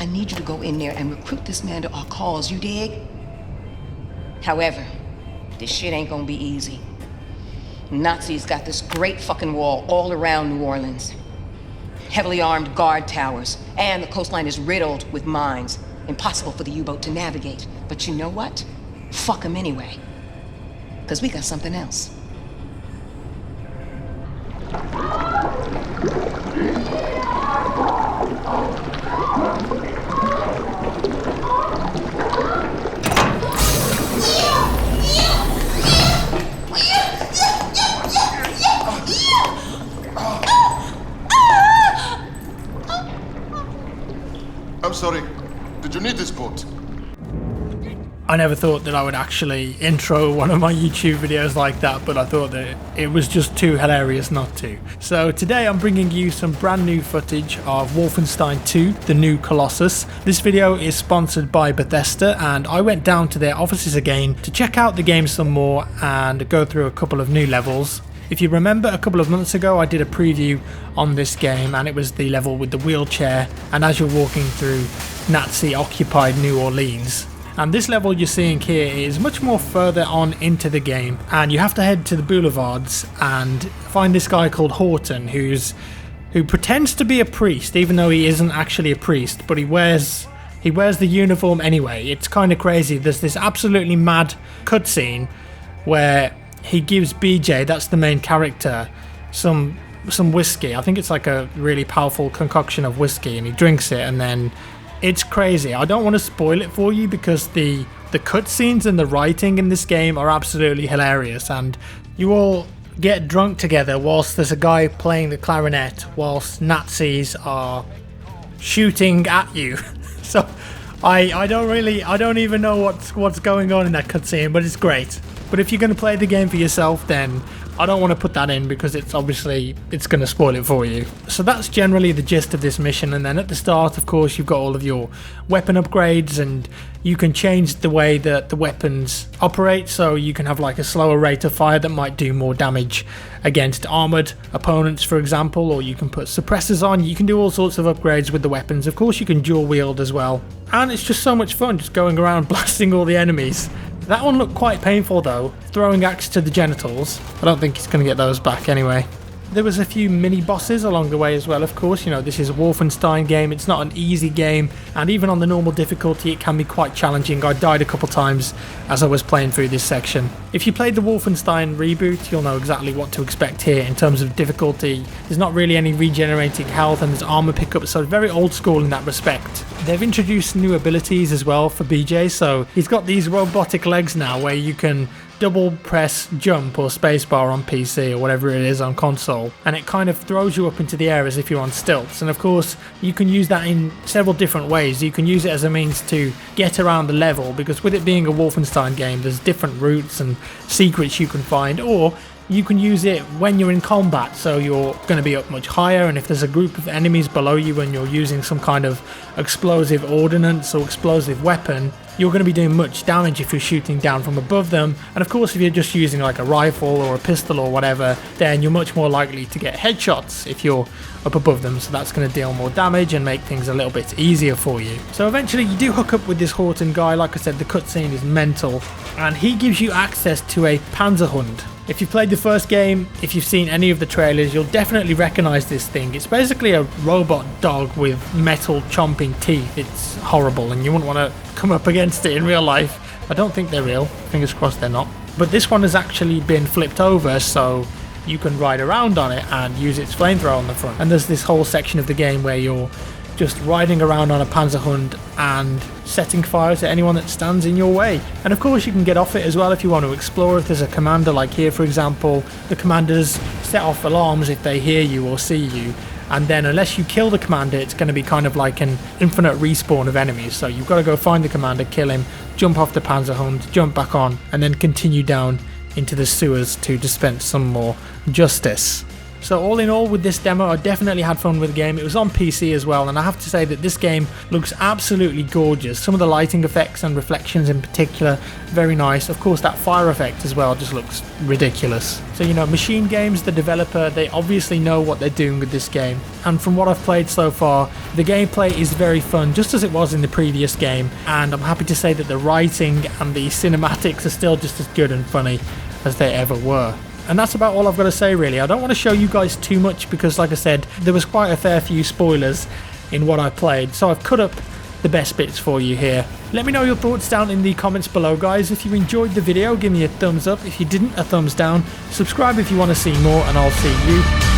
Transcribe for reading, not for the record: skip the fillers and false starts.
need you to go in there and recruit this man to our cause, you dig? However, this shit ain't gonna be easy. Nazis got this great fucking wall all around New Orleans. Heavily armed guard towers, and the coastline is riddled with mines. Impossible for the U-boat to navigate. But you know what? Fuck them anyway. Because we got something else. I'm sorry. Did you need this boat? I never thought that I would actually intro one of my YouTube videos like that, but I thought that it was just too hilarious not to. So today I'm bringing you some brand new footage of Wolfenstein 2, the new Colossus. This video is sponsored by Bethesda, and I went down to their offices again to check out the game some more and go through a couple of new levels. If you remember, a couple of months ago I did a preview on this game, and it was the level with the wheelchair and as you're walking through Nazi-occupied New Orleans. And this level you're seeing here is much more further on into the game, and you have to head to the boulevards and find this guy called Horton who pretends to be a priest even though he isn't actually a priest, but he wears the uniform anyway. It's kind of crazy. There's this absolutely mad cutscene where he gives BJ, that's the main character, some whiskey. I think it's like a really powerful concoction of whiskey, and he drinks it, and then it's crazy. I don't want to spoil it for you because the cutscenes and the writing in this game are absolutely hilarious, and you all get drunk together whilst there's a guy playing the clarinet whilst Nazis are shooting at you. So I don't even know what's going on in that cutscene, but it's great. But if you're going to play the game for yourself, then I don't want to put that in because it's going to spoil it for you. So that's generally the gist of this mission, and then at the start, of course, you've got all of your weapon upgrades, and you can change the way that the weapons operate, so you can have like a slower rate of fire that might do more damage against armored opponents, for example, or you can put suppressors on. You can do all sorts of upgrades with the weapons. Of course, you can dual wield as well, and it's just so much fun just going around blasting all the enemies. That one looked quite painful though, throwing axe to the genitals. I don't think he's going to get those back anyway. There was a few mini bosses along the way as well, of course. You know, this is a Wolfenstein game, it's not an easy game, and even on the normal difficulty it can be quite challenging. I died a couple times as I was playing through this section. If you played the Wolfenstein reboot, you'll know exactly what to expect here in terms of difficulty. There's not really any regenerating health, and there's armor pickup, so very old school in that respect. They've introduced new abilities as well for BJ, so he's got these robotic legs now where you can double press jump or spacebar on PC or whatever it is on console, and it kind of throws you up into the air as if you're on stilts. And of course you can use that in several different ways. You can use it as a means to get around the level, because with it being a Wolfenstein game there's different routes and secrets you can find, or you can use it when you're in combat, so you're going to be up much higher, and if there's a group of enemies below you and you're using some kind of explosive ordnance or explosive weapon, you're going to be doing much damage if you're shooting down from above them. And of course if you're just using like a rifle or a pistol or whatever, then you're much more likely to get headshots if you're up above them, so that's going to deal more damage and make things a little bit easier for you. So eventually you do hook up with this Horton guy. Like I said, the cutscene is mental, and he gives you access to a Panzerhund. If you've played the first game, if you've seen any of the trailers, you'll definitely recognize this thing. It's basically a robot dog with metal chomping teeth. It's horrible, and you wouldn't want to come up against it in real life. I don't think they're real. Fingers crossed they're not. But this one has actually been flipped over, so you can ride around on it and use its flamethrower on the front. And there's this whole section of the game where you're just riding around on a Panzerhund and setting fire to anyone that stands in your way. And of course you can get off it as well if you want to explore. If there's a commander, like here for example, the commanders set off alarms if they hear you or see you, and then unless you kill the commander, it's going to be kind of like an infinite respawn of enemies. So you've got to go find the commander, kill him, jump off the Panzerhund, jump back on, and then continue down into the sewers to dispense some more justice. So all in all with this demo, I definitely had fun with the game. It was on PC as well, and I have to say that this game looks absolutely gorgeous. Some of the lighting effects and reflections in particular, very nice. Of course that fire effect as well just looks ridiculous. So you know, Machine Games, the developer, they obviously know what they're doing with this game. And from what I've played so far, the gameplay is very fun, just as it was in the previous game. And I'm happy to say that the writing and the cinematics are still just as good and funny as they ever were. And that's about all I've got to say really. I don't want to show you guys too much because like I said, there was quite a fair few spoilers in what I played. So I've cut up the best bits for you here. Let me know your thoughts down in the comments below, guys. If you enjoyed the video, give me a thumbs up. If you didn't, a thumbs down. Subscribe if you want to see more, and I'll see you